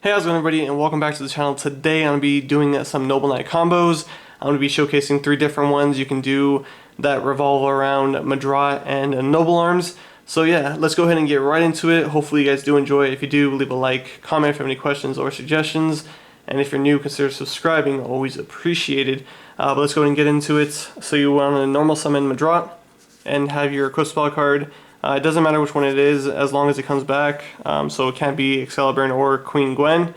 Hey, how's it going, everybody, and welcome back to the channel. Today I'm going to be doing some Noble Knight combos. I'm going to be showcasing 3 different ones you can do that revolve around Madrat and Noble Arms. So yeah, let's go ahead and get right into it. Hopefully you guys do enjoy. If you do, leave a like, comment if you have any questions or suggestions. And if you're new, consider subscribing, always appreciated. But let's go ahead and get into it. So you want to normal summon Madrat and have your equip spell card. It doesn't matter which one it is as long as it comes back, so it can't be Excalibur or Queen Gwen.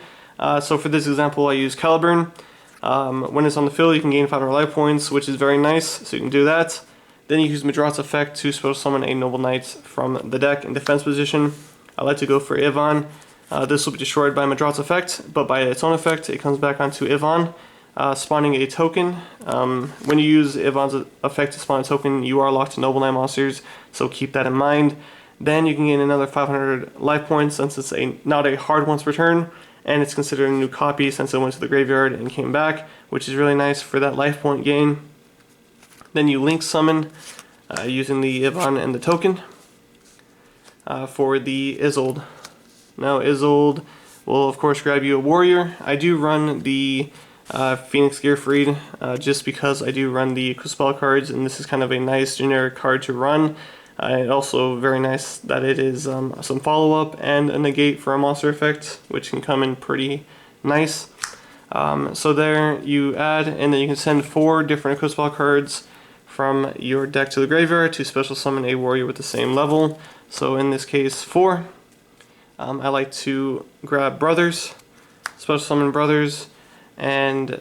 So for this example I use Caliburn. When it's on the field you can gain 500 life points, which is very nice, so you can do that. Then you use Madrat's effect to special summon a Noble Knight from the deck in defense position. I like to go for Yvonne. This will be destroyed by Madrat's effect, but by its own effect it comes back onto Yvonne. Spawning a token. When you use Yvonne's effect to spawn a token, you are locked to Noble Knight monsters, so keep that in mind. Then you can gain another 500 life points since it's not a hard once per turn, and it's considered a new copy since it went to the graveyard and came back, which is really nice for that life point gain. Then you link summon using the Yvonne and the token for the Isold. Now Isold will of course grab you a warrior. I do run the Phoenix Gearfried, just because I do run the spell cards, and this is kind of a nice generic card to run. Also very nice that it is some follow-up and a negate for a monster effect, which can come in pretty nice. So there you add, and then you can send 4 different spell cards from your deck to the graveyard to special summon a warrior with the same level. So in this case 4. I like to grab Brothers, special summon Brothers. And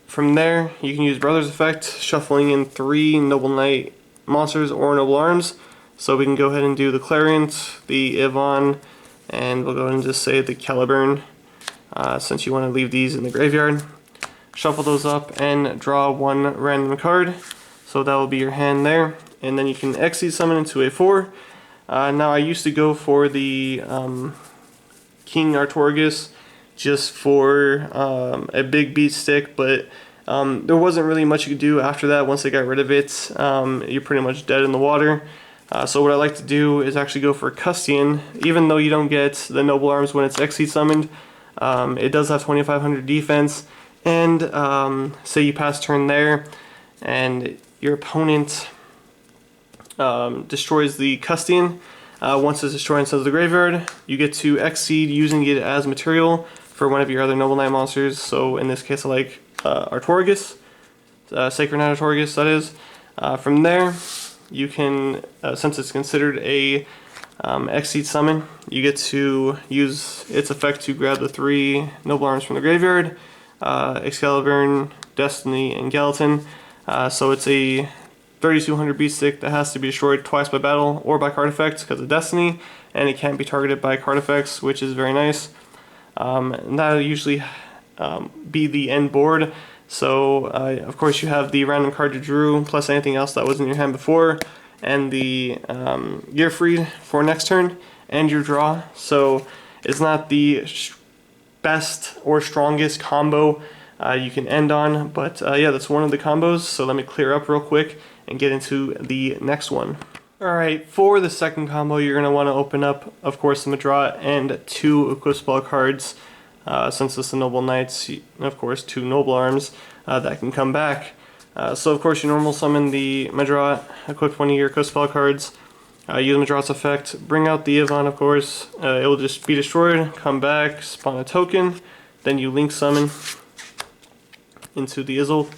from there, you can use Brothers effect, shuffling in 3 Noble Knight monsters or Noble Arms. So we can go ahead and do the Clariant, the Yvonne, and we'll go ahead and just say the Caliburn, since you want to leave these in the graveyard. Shuffle those up and draw 1 random card. So that will be your hand there. And then you can Exceed summon into a 4. Now I used to go for the King Artorigus, just for a big beat stick, but there wasn't really much you could do after that. Once they got rid of it, you're pretty much dead in the water. So what I like to do is actually go for Custian. Even though you don't get the Noble Arms when it's Exceed summoned, it does have 2500 defense, and say you pass turn there and your opponent destroys the Custian. Once it's destroyed and sends to the graveyard, you get to Exceed using it as material for one of your other Noble Knight monsters. So in this case I like Artorigus, Sacred Knight Artorigus that is. From there you can, since it's considered a Exceed summon, you get to use its effect to grab the 3 Noble Arms from the graveyard, Excalibur, Destiny, and Gallatin. So it's a 3200 beat stick that has to be destroyed twice by battle or by card effects because of Destiny, and it can't be targeted by card effects, which is very nice. And that'll usually be the end board. So of course you have the random card you drew plus anything else that was in your hand before, and the Gearfried for next turn, and your draw. So it's not the best or strongest combo you can end on, but yeah, that's one of the combos. So let me clear up real quick and get into the next one. Alright, for the second combo you're going to want to open up, of course, the Madrat and 2 equip spell cards. Since it's the Noble Knights, of course 2 Noble Arms that can come back. So of course you normal summon the Madrat, equip 1 of your equip spell cards, use Madrat's effect, bring out the Yvonne of course, it will just be destroyed, come back, spawn a token, then you link summon into the Isold.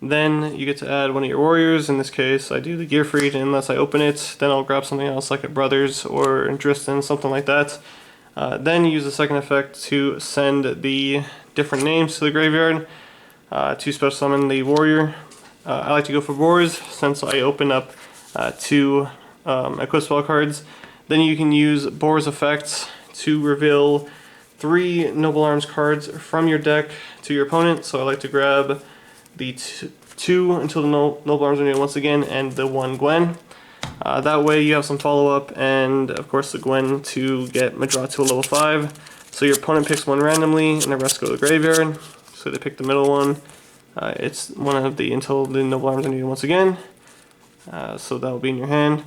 Then you get to add 1 of your warriors. In this case I do the Gearfried, and unless I open it then I'll grab something else like a Brothers or Dristan, something like that. Then you use the second effect to send the different names to the graveyard to special summon the warrior. I like to go for Boars since I open up 2 equip spell cards. Then you can use Boar's effect to reveal 3 Noble Arms cards from your deck to your opponent. So I like to grab the 2 until the Noble Arms are needed once again, and the 1 Gwen. That way you have some follow-up, and of course the Gwen to get Madrat to a level 5. So your opponent picks 1 randomly, and the rest go to the graveyard. So they pick the middle one. It's one of the until the Noble Arms are needed once again. So that will be in your hand.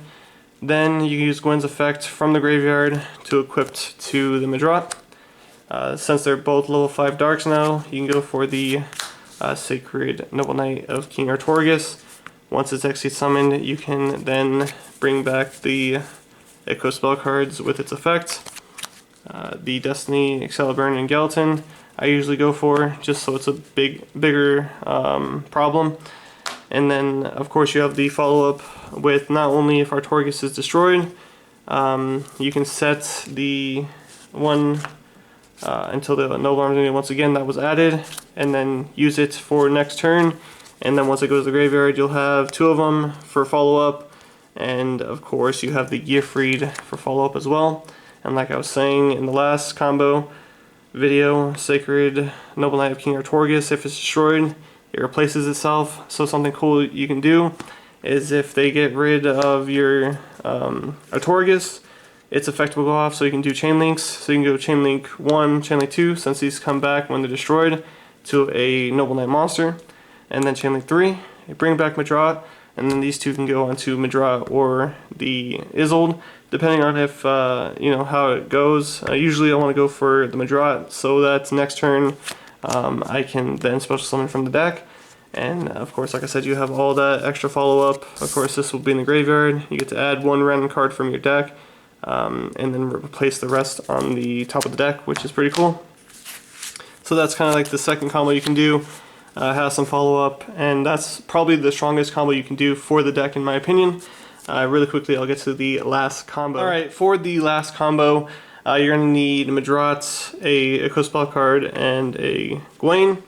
Then you use Gwen's effect from the graveyard to equip to the Madrat. Since they're both level 5 darks now, you can go for the Sacred Noble Knight of King Artorigus. Once it's Exceed summoned, you can then bring back the Echo spell cards with its effect. The Destiny, Excalibur, and Gallatin I usually go for, just so it's a bigger problem. And then, of course, you have the follow-up with not only if Artorigus is destroyed, you can set the one until the Noble Arms Unit once again that was added, and then use it for next turn. And then once it goes to the graveyard, you'll have 2 of them for follow-up, and of course you have the Gearfried for follow-up as well. And like I was saying in the last combo video, Sacred Noble Knight of King Artorigus, if it's destroyed, it replaces itself. So something cool you can do is if they get rid of your Artorigus, its effect will go off, so you can do chain links. So you can go chain link 1, chain link 2, since these come back when they're destroyed, to a Noble Knight monster. And then chain link 3, you bring back Madrat, and then these 2 can go onto Madrat or the Isold, depending on if, you know, how it goes. Usually I want to go for the Madrat, so that next turn I can then special summon from the deck. And of course, like I said, you have all that extra follow-up. Of course, this will be in the graveyard. You get to add 1 random card from your deck, and then replace the rest on the top of the deck, which is pretty cool. So that's kind of like the second combo you can do. Has some follow-up, and that's probably the strongest combo you can do for the deck in my opinion. Really quickly, I'll get to the last combo. Alright, for the last combo, you're going to need Madrat, a Echo spell card, and a Gwaine.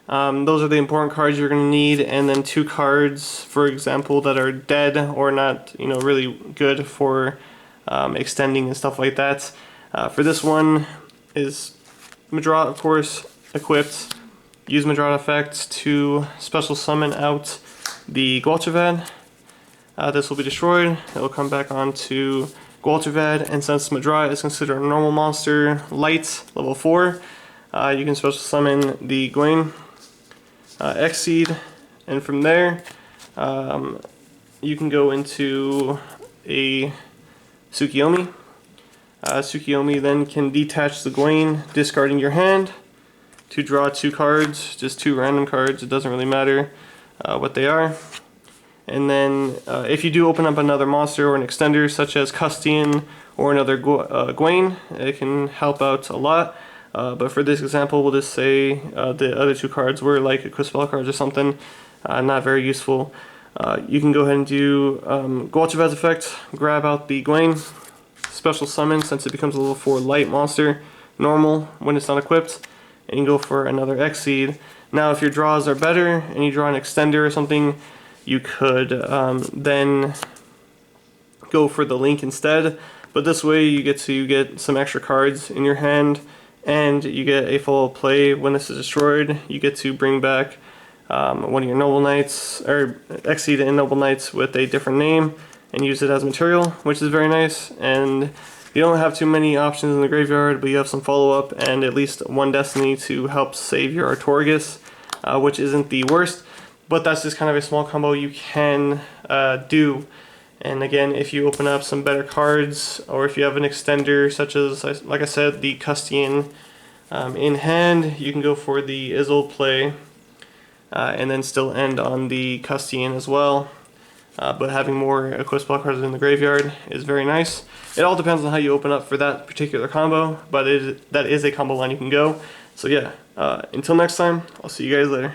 Those are the important cards you're going to need, and then 2 cards, for example, that are dead or not, you know, really good for extending and stuff like that. For this one is Madrat, of course, equipped. Use Madrat effect to special summon out the Gwalchavad. This will be destroyed. It will come back onto Gwalchavad, and since Madrat is considered a normal monster, light, level 4, you can special summon the Gwaine, Exceed, and from there you can go into a Tsukiyomi. Tsukiyomi then can detach the Gwaine, discarding your hand to draw 2 cards, just 2 random cards. It doesn't really matter what they are. And then if you do open up another monster or an extender such as Custian or another Gwaine, it can help out a lot. But for this example, we'll just say the other 2 cards were like a spell cards or something, not very useful. You can go ahead and do Gwalchvad's effect, grab out the Gwaine, special summon since it becomes a level 4 light monster, normal when it's not equipped, and you go for another Exceed. Now if your draws are better and you draw an extender or something, you could then go for the Link instead, but this way you get some extra cards in your hand, and you get a full play when this is destroyed. You get to bring back one of your Noble Knights, or Exceed and Noble Knights with a different name, and use it as material, which is very nice. And you don't have too many options in the graveyard, but you have some follow-up and at least 1 Destiny to help save your Artorigus, which isn't the worst, but that's just kind of a small combo you can do. And again, if you open up some better cards, or if you have an extender such as, like I said, the Custian in hand, you can go for the Isold play, and then still end on the Custian as well. But having more equipped spell cards in the graveyard is very nice. It all depends on how you open up for that particular combo, but that is a combo line you can go. So yeah, until next time, I'll see you guys later.